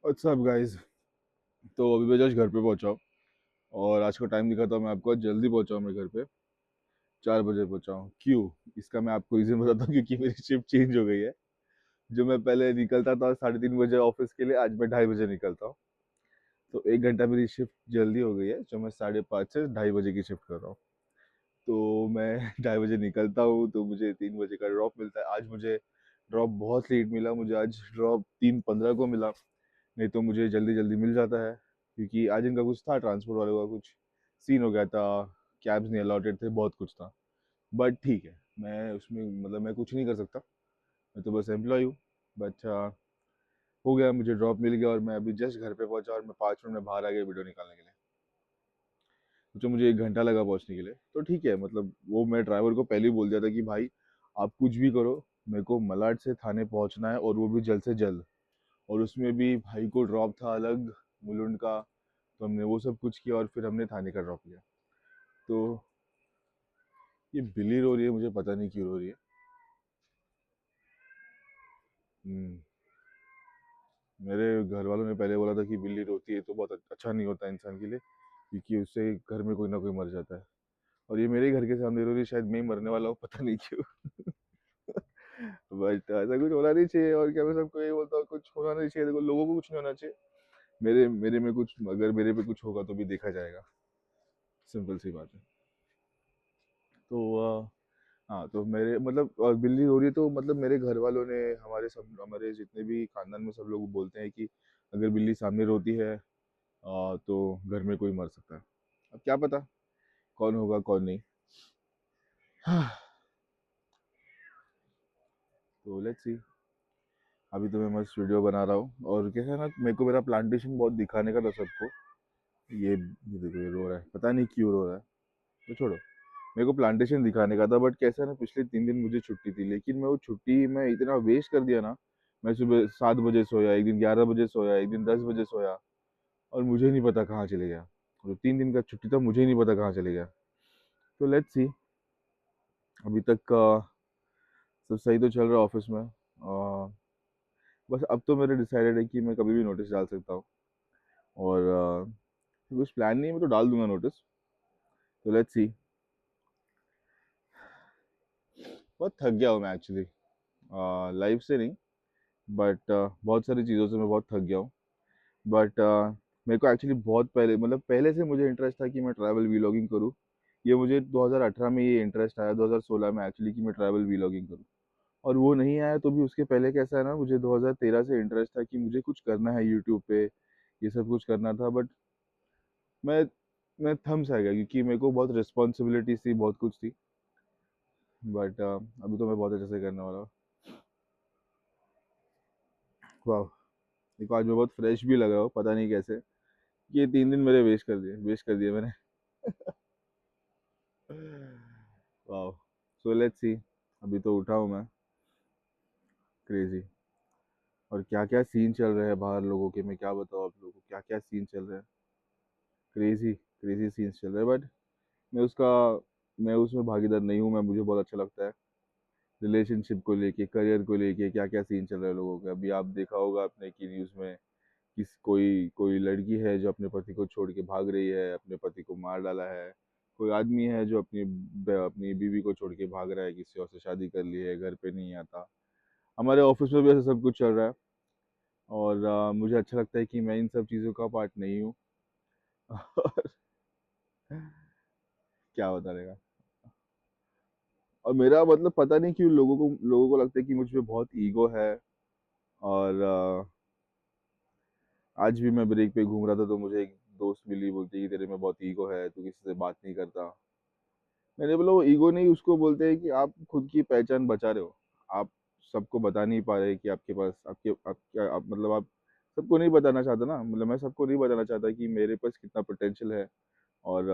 WhatsApp guys. तो अभी मैं जस्ट घर पे पहुंचा हूँ और आज का टाइम दिखा था मैं आपको। आज जल्दी पहुंचा हूँ मैं घर पे। 4 बजे पहुंचा हूँ। क्यों? इसका मैं आपको रीजन बताता हूँ, क्योंकि मेरी शिफ्ट चेंज हो गई है। जो मैं पहले निकलता था 3:30 बजे ऑफिस के लिए, आज मैं 2:30 बजे निकलता हूँ। तो 1 घंटा मेरी शिफ्ट जल्दी हो गई है, जो मैं 5:30 से 2:30 बजे की शिफ्ट कर रहा हूँ। तो मैं 2:30 बजे निकलता हूँ तो मुझे 3 बजे का ड्रॉप मिलता है। आज मुझे ड्रॉप बहुत लेट मिला, मुझे आज ड्रॉप 3:15 को मिला। नहीं तो मुझे जल्दी जल्दी मिल जाता है, क्योंकि आज इनका कुछ था, ट्रांसपोर्ट वाले का कुछ सीन हो गया था। कैब्स नहीं अलॉटेड थे, बहुत कुछ था। बट ठीक है, मैं उसमें मतलब मैं कुछ नहीं कर सकता। मैं तो बस एम्प्लॉय हूँ। बट हो गया, मुझे ड्रॉप मिल गया और मैं अभी जस्ट घर पे पहुंचा और मैं 5 मिनट में बाहर आ गया वीडियो निकालने के लिए। तो मुझे 1 घंटा लगा पहुंचने के लिए। तो ठीक है, मतलब वो मैं ड्राइवर को पहले ही बोल दिया था कि भाई आप कुछ भी करो, मेरे को मलाड से थाने पहुंचना है और वो भी जल्द से जल्द। और उसमें भी भाई को ड्रॉप था अलग, मुलुंड का। तो हमने वो सब कुछ किया और फिर हमने थाने का ड्रॉप लिया। तो ये बिल्ली रो रही है, मुझे पता नहीं क्यों रो रही है। हम्म, मेरे घर वालों ने पहले बोला था कि बिल्ली रोती है तो बहुत अच्छा नहीं होता इंसान के लिए, क्योंकि उससे घर में कोई ना कोई मर जाता है। और ये मेरे ही घर के सामने रो रही है, शायद मैं ही मरने वाला हूँ, पता नहीं क्यों। बट ऐसा कुछ होना नहीं चाहिए। और क्या, मैं सबको यही बोलता हूँ, कुछ होना नहीं चाहिए। देखो, लोगों को कुछ नहीं होना चाहिए। मेरे मेरे में कुछ, अगर मेरे पे कुछ होगा तो भी देखा जाएगा। सिंपल सी बात है। तो हाँ, तो मेरे मतलब बिल्ली रो रही है तो मतलब मेरे घर वालों ने, हमारे जितने भी खानदान में सब लोग बोलते हैं कि अगर बिल्ली सामने रोती है तो घर में कोई मर सकता है। अब क्या पता कौन होगा कौन नहीं। तो लेट्स सी। अभी तो मैं मस्त वीडियो बना रहा हूँ और क्या है ना, मेरे को मेरा प्लांटेशन बहुत दिखाने का था सबको। ये देखो, ये रो रहा है, पता नहीं क्यों रो रहा है। तो छोड़ो। मेरे को प्लांटेशन दिखाने का था, बट कैसा है ना, पिछले 3 दिन मुझे छुट्टी थी, लेकिन मैं वो छुट्टी मैं इतना वेस्ट कर दिया ना। मैं सुबह 7 बजे सोया, एक दिन 11 बजे सोया, एक दिन 10 बजे सोया। और मुझे नहीं पता कहाँ चले गया। और 3 दिन का छुट्टी था, मुझे ही नहीं पता कहाँ चले गया। तो लेट्स सी। अभी तक सब सही तो चल रहा है ऑफिस में। बस अब तो मेरे डिसाइडेड है कि मैं कभी भी नोटिस डाल सकता हूँ। और कुछ प्लान नहीं है, मैं तो डाल दूंगा नोटिस। तो लेट्स सी। बहुत थक गया हूँ मैं एक्चुअली, लाइफ से नहीं, बट बहुत सारी चीज़ों से मैं बहुत थक गया हूँ। बट मेरे को एक्चुअली बहुत पहले, मतलब पहले से मुझे इंटरेस्ट था कि मैं ट्रैवल वीलॉगिंग करूँ। ये मुझे 2018 में ये इंटरेस्ट आया, 2016 में एक्चुअली, कि मैं ट्रैवल वीलॉगिंग करूँ। और वो नहीं आया तो भी उसके पहले कैसा है ना, मुझे 2013 से इंटरेस्ट था कि मुझे कुछ करना है यूट्यूब पे, ये सब कुछ करना था। बट मैं मैं थम सा गया, क्योंकि मेरे को बहुत रिस्पॉन्सिबिलिटीज थी, बहुत कुछ थी। बट अभी तो मैं बहुत अच्छे से करने वाला हूँ। वाह। देखो, आज मैं बहुत फ्रेश भी लग रहा हूँ, पता नहीं कैसे। ये 3 दिन मेरे वेस्ट कर दिए मैंने। वाह। So let's see. अभी तो उठा हूँ मैं। क्रेजी। और क्या क्या सीन चल रहे हैं बाहर लोगों के, मैं क्या बताऊँ आप लोगों को, क्या क्या सीन चल रहे हैं। क्रेजी क्रेजी सीन्स चल रहे हैं। बट मैं उसका मैं उसमें भागीदार नहीं हूँ। मैं मुझे बहुत अच्छा लगता है रिलेशनशिप को लेके, करियर को लेके, क्या क्या सीन चल रहा है लोगों का। अभी आप देखा होगा आपने कि न्यूज़ में किस कोई कोई लड़की है जो अपने पति को छोड़ के भाग रही है, अपने पति को मार डाला है। कोई आदमी है जो अपनी बीवी को छोड़ के भाग रहा है, किसी और से शादी कर ली है, घर पे नहीं आता। हमारे ऑफिस में भी ऐसा सब कुछ चल रहा है। और मुझे अच्छा लगता है कि मैं इन सब चीज़ों का पार्ट नहीं हूँ। और क्या होता रहेगा। और मेरा मतलब पता नहीं क्यों लोगों को लगता है कि मुझ में बहुत ईगो है। और आज भी मैं ब्रेक पे घूम रहा था तो मुझे एक दोस्त मिली, बोलती है कि तेरे में बहुत ईगो है, तू किसी से बात नहीं करता। मैंने बोला वो ईगो नहीं, उसको बोलते हैं कि आप खुद की पहचान बचा रहे हो। आप सबको बता नहीं पा रहे कि आपके पास आपके आप क्या आप मतलब आप सबको नहीं बताना चाहता ना, मतलब मैं सबको नहीं बताना चाहता कि मेरे पास कितना पोटेंशियल है। और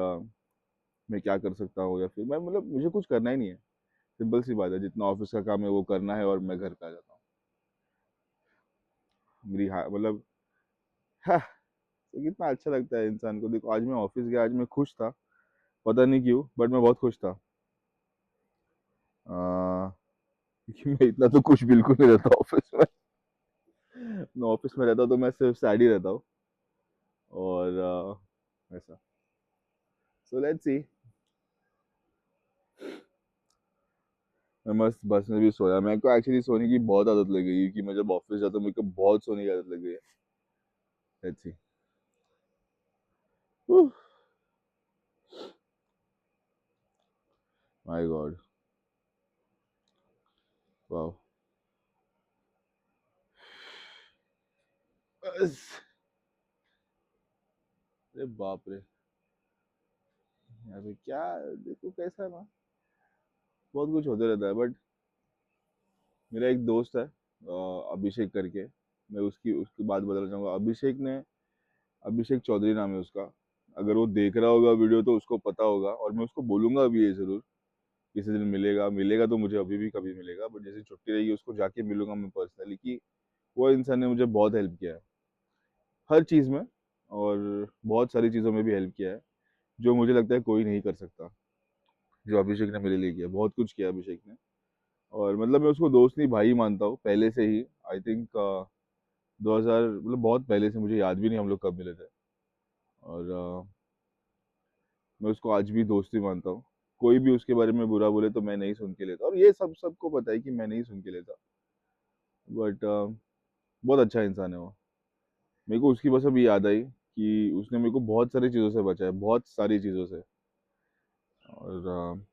मैं क्या कर सकता हूँ, या फिर मैं मतलब मुझे कुछ करना ही नहीं है। सिंपल सी बात है, जितना ऑफिस का काम है वो करना है और मैं घर पे आ जाता हूँ। मतलब हाँ, तो कितना अच्छा लगता है इंसान को। देखो, आज मैं ऑफिस गया, आज मैं खुश था। पता नहीं क्यों, बट मैं बहुत खुश था। क्योंकि मैं इतना तो खुश बिल्कुल नहीं रहता ऑफिस में। मैं ऑफिस में रहता हूँ तो मैं सिर्फ सैड ही रहता हूँ। और ऐसा। So let's see. मैं मस्त बस में भी सोया। मेरे को एक्चुअली सोने की बहुत आदत लग गई है कि मैं जब ऑफिस जाता हूँ मेरे को बहुत सोने की आदत लग गई है। Let's see. My God. Wow. अरे बाप रे। अरे क्या। देखो कैसा है ना, बहुत कुछ होते रहता है। बट मेरा एक दोस्त है अभिषेक करके। मैं उसकी उसकी बात बताना चाहूंगा। अभिषेक ने, अभिषेक चौधरी नाम है उसका। अगर वो देख रहा होगा वीडियो तो उसको पता होगा, और मैं उसको बोलूंगा अभी ये जरूर। किसी दिन मिलेगा, मिलेगा तो मुझे अभी भी कभी मिलेगा, बट जैसे छुट्टी रहेगी उसको जाके मिलूंगा मैं पर्सनली, कि वो इंसान ने मुझे बहुत हेल्प किया है हर चीज़ में। और बहुत सारी चीज़ों में भी हेल्प किया है जो मुझे लगता है कोई नहीं कर सकता। जो अभिषेक ने मेरे लिए किया, बहुत कुछ किया अभिषेक ने। और मतलब मैं उसको दोस्त नहीं भाई मानता हूँ पहले से ही। आई थिंक 2000, मतलब बहुत पहले से, मुझे याद भी नहीं हम लोग कब मिले थे। और मैं उसको आज भी दोस्त ही मानता हूँ। कोई भी उसके बारे में बुरा बोले तो मैं नहीं सुन के लेता, और ये सबको पता है कि मैं नहीं सुन के लेता। बट बहुत अच्छा इंसान है वो। मेरे को उसकी बस अभी याद आई कि उसने मेरे को बहुत सारी चीज़ों से बचाया, बहुत सारी चीज़ों से। और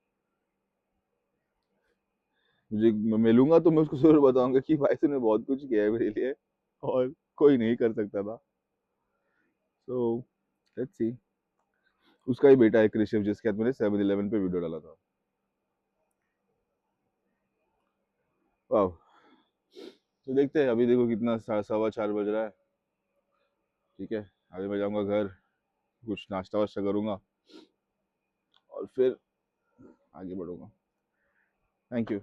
मुझे, मैं मिलूंगा तो मैं उसको जरूर बताऊंगा कि भाई तूने बहुत कुछ किया है मेरे लिए, और कोई नहीं कर सकता था। So let's see. उसका ही बेटा है कृषिव, जिसके साथ मैंने 7-Eleven पे वीडियो डाला था। वाह। तो देखते हैं, अभी देखो कितना 4:15 बज रहा है। ठीक है। अभी मैं जाऊंगा घर, कुछ नाश्ता वाश्ता करूंगा, और फिर आगे बढ़ूंगा। Thank you.